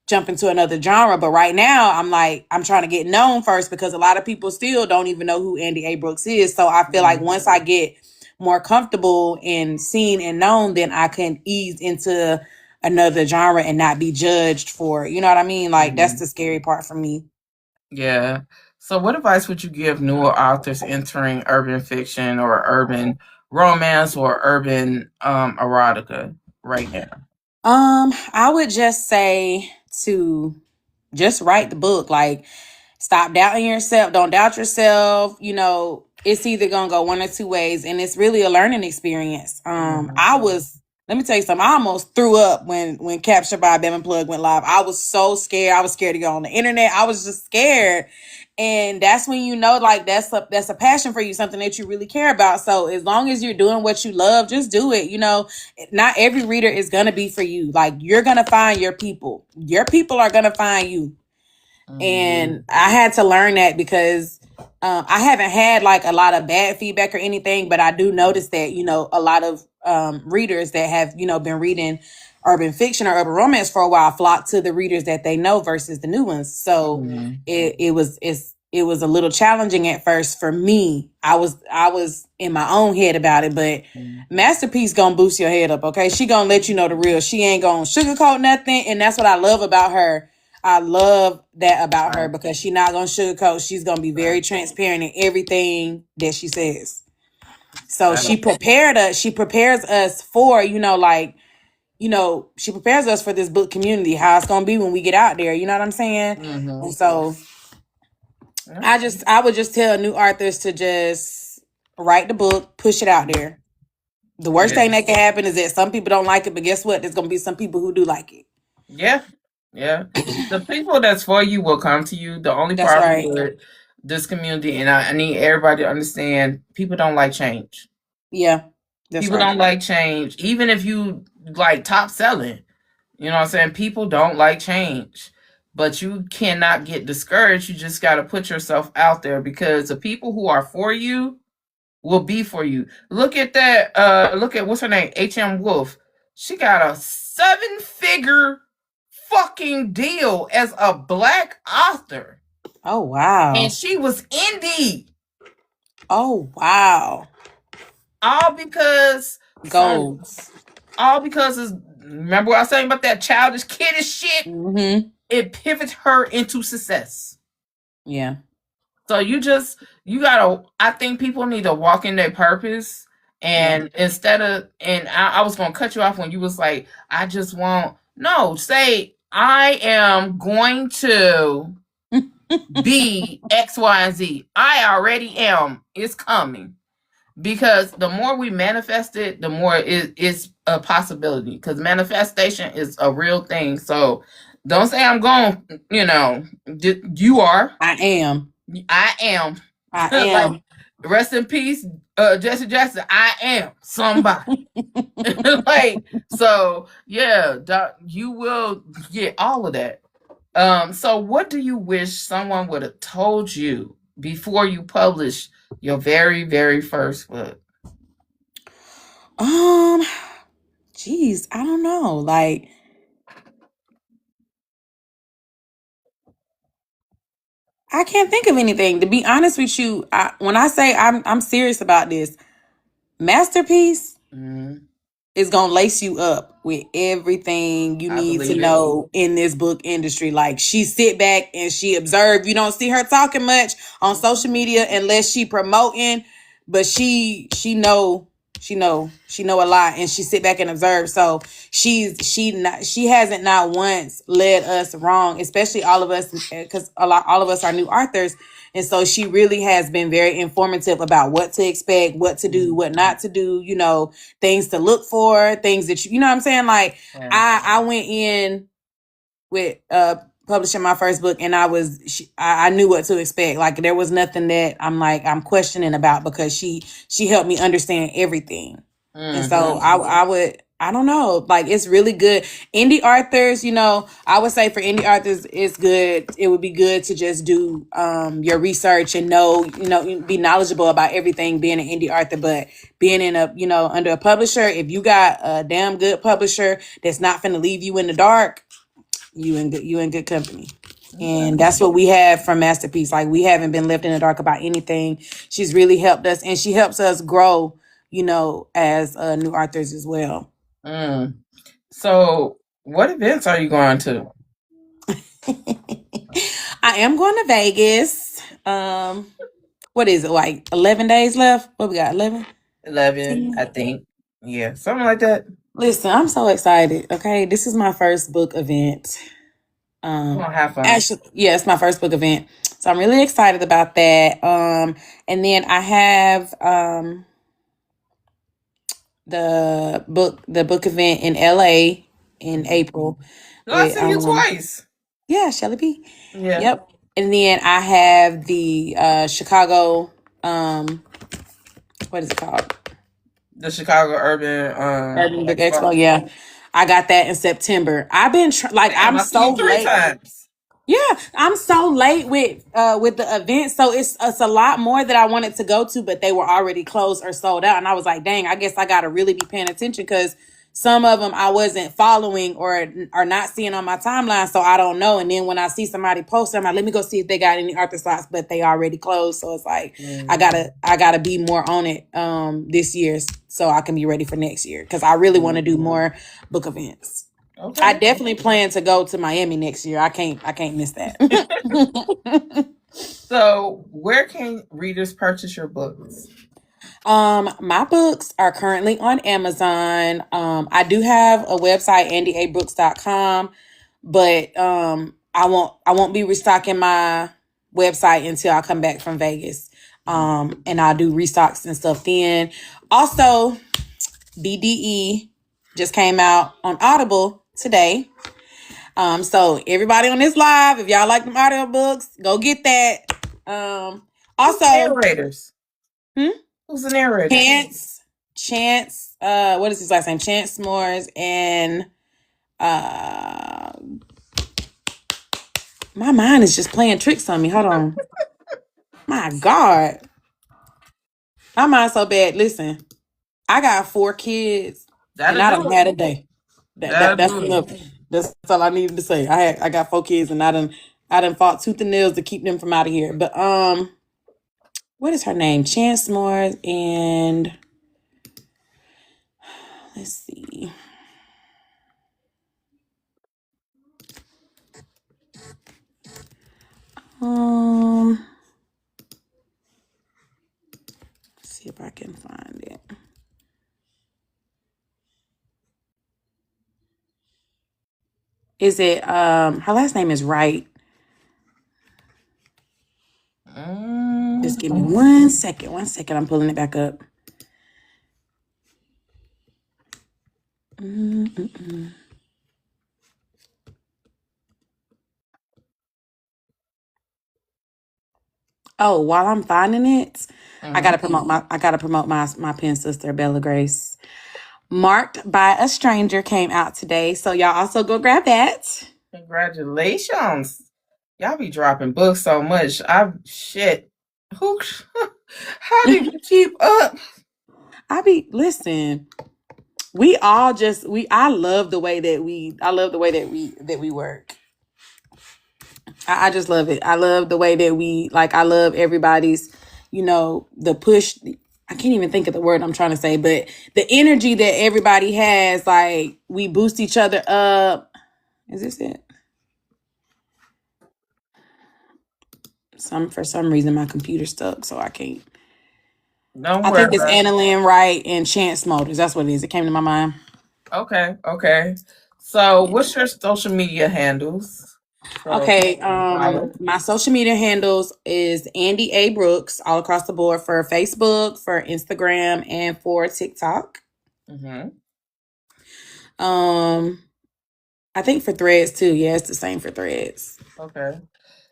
jumping to another genre. But right now I'm trying to get known first because a lot of people still don't even know who Andi A. Brooks is. So I feel like Mm-hmm. once I get more comfortable and seen and known, then I can ease into another genre and not be judged for it. You know what I mean? Like, that's Mm-hmm. the scary part for me. Yeah. So, what advice would you give newer authors entering urban fiction or urban romance or urban erotica right now? I would just say to just write the book. Like, stop doubting yourself. Don't doubt yourself. It's either gonna go one or two ways, and it's really a learning experience. Mm-hmm. I was. Let me tell you something. I almost threw up when Captured by Bevan Plug went live. I was so scared. I was scared to go on the internet. I was just scared, and that's when like that's a passion for you, something that you really care about. So as long as you're doing what you love, just do it. Not every reader is gonna be for you. Like, you're gonna find your people. Your people are gonna find you. Mm-hmm. And I had to learn that because I haven't had like a lot of bad feedback or anything, but I do notice that, a lot of readers that have, been reading urban fiction or urban romance for a while flock to the readers that they know versus the new ones. So Mm-hmm. it was a little challenging at first for me. I was in my own head about it, but Masterpiece gonna boost your head up, okay? She gonna let you know the real. She ain't gonna sugarcoat nothing, and that's what I love about her. I love that about her Right. because she's not gonna sugarcoat. She's gonna be very Right. transparent in everything that she says. So That is. she prepares us for, she prepares us for this book community, how it's gonna be when we get out there. You know what I'm saying? Mm-hmm. And so Yeah. I would just tell new authors to just write the book, push it out there. The worst Yeah. thing that can happen is that some people don't like it, but guess what? There's gonna be some people who do like it. Yeah. Yeah. The people that's for you will come to you. The only That's problem right. with this community, and I need everybody to understand, people don't like change. Yeah, that's People right. don't like change. Even if you like top selling, you know what I'm saying? People don't like change. But you cannot get discouraged. You just got to put yourself out there because the people who are for you will be for you. Look at that. Look at what's her name? H.M. Wolf. She got a 7-figure fucking deal as a black author. Oh wow. And she was indie. Oh wow. All because some Goals. all because is remember what I was saying about that childish kiddish shit? Mm-hmm. It pivots her into success. Yeah. So you gotta I think people need to walk in their purpose Yeah. and instead of and I was gonna cut you off when you was like, I just want no, say I am going to be X, Y, and Z. I already am. It's coming. Because the more we manifest it, the more it's a possibility. Because manifestation is a real thing. So don't say I'm going, you are. I am. I am. I like am. Rest in peace, Jesse Jackson. I am somebody. Like, so yeah, you will get all of that. So what do you wish someone would have told you before you publish your very, very first book? Geez, I don't know. Like, I can't think of anything. To be honest with you, when I say I'm serious about this, Masterpiece is gonna lace you up with everything you need to know in this book industry. Like, she sit back and she observe. You don't see her talking much on social media unless she promoting, but she know a lot, and she sit back and observe. So she hasn't not once led us wrong, especially all of us, because all of us are new authors. And so she really has been very informative about what to expect, what to do, what not to do, things to look for, things that you know what I'm saying? Like, I went in with publishing my first book, and I knew what to expect. Like, there was nothing that I'm questioning about, because she helped me understand everything. And so I don't know, like, it's really good. Indie authors, I would say for indie authors, it's good. It would be good to just do your research and be knowledgeable about everything being an indie author. But being in under a publisher, if you got a damn good publisher that's not finna leave you in the dark, you in good company. And that's what we have from Masterpiece. Like, we haven't been left in the dark about anything. She's really helped us, and she helps us grow, as new authors as well. So, what events are you going to? I am going to Vegas. What is it, like 11 days left? What we got, 11? 11, I think. Yeah, something like that. Listen, I'm so excited. Okay, this is my first book event. Have fun. Actually, yeah, it's my first book event, so I'm really excited about that. And then I have the book event in LA in April. No, I see you twice. Yeah, Shelly P. Yeah. Yep. And then I have the Chicago, what is it called? The Chicago Urban Book Expo. Yeah, I got that in September. I've been I'm so late. Times. Yeah, I'm so late with the event, so it's a lot more that I wanted to go to, but they were already closed or sold out, and I was like, dang, I guess I got to really be paying attention, because some of them I wasn't following or not seeing on my timeline, so I don't know. And then when I see somebody post, I'm like, let me go see if they got any author slots, but they already closed. So it's like, I gotta be more on it this year, so I can be ready for next year, because I really want to do more book events. Okay. I definitely plan to go to Miami next year. I can't miss that. So, where can readers purchase your books? My books are currently on Amazon. I do have a website, andiabooks.com, but I won't be restocking my website until I come back from Vegas. And I'll do restocks and stuff then. Also, BDE just came out on Audible today. So everybody on this live, if y'all like them audiobooks, go get that. Also, narrators. Who's the narrator? Chance, what is his last name? Chance Moores, and my mind is just playing tricks on me. Hold on. My God. My mind's so bad. Listen, I got 4 kids, and I done had a day. That's enough. That's all I needed to say. I got 4 kids, and I done fought tooth and nails to keep them from out of here. But what is her name? Chance Moores, and let's see. See if I can find it. Is it her last name is Wright? Just give me 1 second. 1 second. I'm pulling it back up. Oh, while I'm finding it, I gotta promote my pen sister, Bella Grace. Marked by a Stranger came out today. So y'all also go grab that. Congratulations. Y'all be dropping books so much. Who how do you keep up? Listen. I love the way that we work. I just love it. I love the way that I love everybody's, the push. I can't even think of the word I'm trying to say, but the energy that everybody has, like we boost each other up. Is this it? For some reason my computer's stuck, so I can't. Don't I worry think it's about it. Anna Lynn Wright and Chance Motors. That's what it is. It came to my mind. Okay. So what's your social media handles? Okay, my social media handles is Andi A Brooks all across the board for Facebook, for Instagram, and for TikTok. Mm-hmm. I think for Threads too. Yeah, it's the same for Threads. Okay.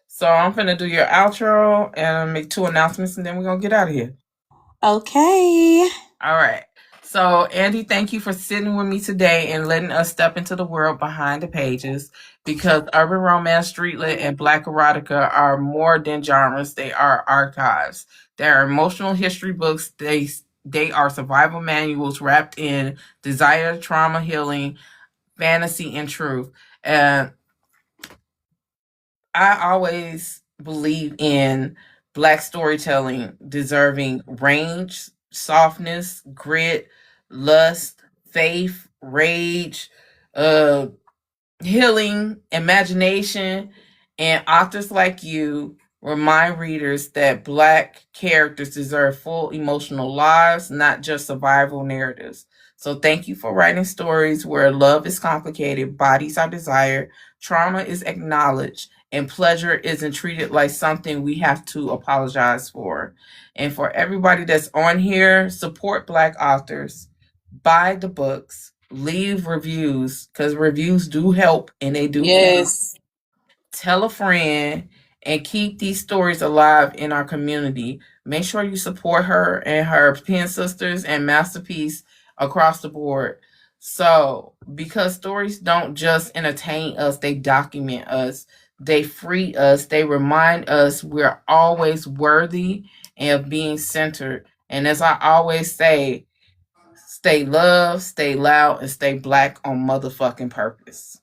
So I'm finna do your outro and make 2 announcements, and then we're gonna get out of here. Okay. All right. So, Andi, thank you for sitting with me today and letting us step into the world behind the pages, because urban romance, street lit, and Black erotica are more than genres. They are archives. They are emotional history books. They are survival manuals wrapped in desire, trauma, healing, fantasy, and truth. And I always believe in Black storytelling deserving range, softness, grit, lust, faith, rage, uh, healing, imagination, and authors like you remind readers that Black characters deserve full emotional lives, not just survival narratives. So thank you for writing stories where love is complicated, bodies are desired, trauma is acknowledged, and pleasure isn't treated like something we have to apologize for. And for everybody that's on here, support Black authors, buy the books, leave reviews, because reviews do help and they do count. Yes. Tell a friend and keep these stories alive in our community. Make sure you support her and her pen sisters and masterpiece across the board. So, because stories don't just entertain us, they document us, they free us, they remind us we're always worthy and of being centered. And as I always say, stay loved, stay loud, and stay Black on motherfucking purpose.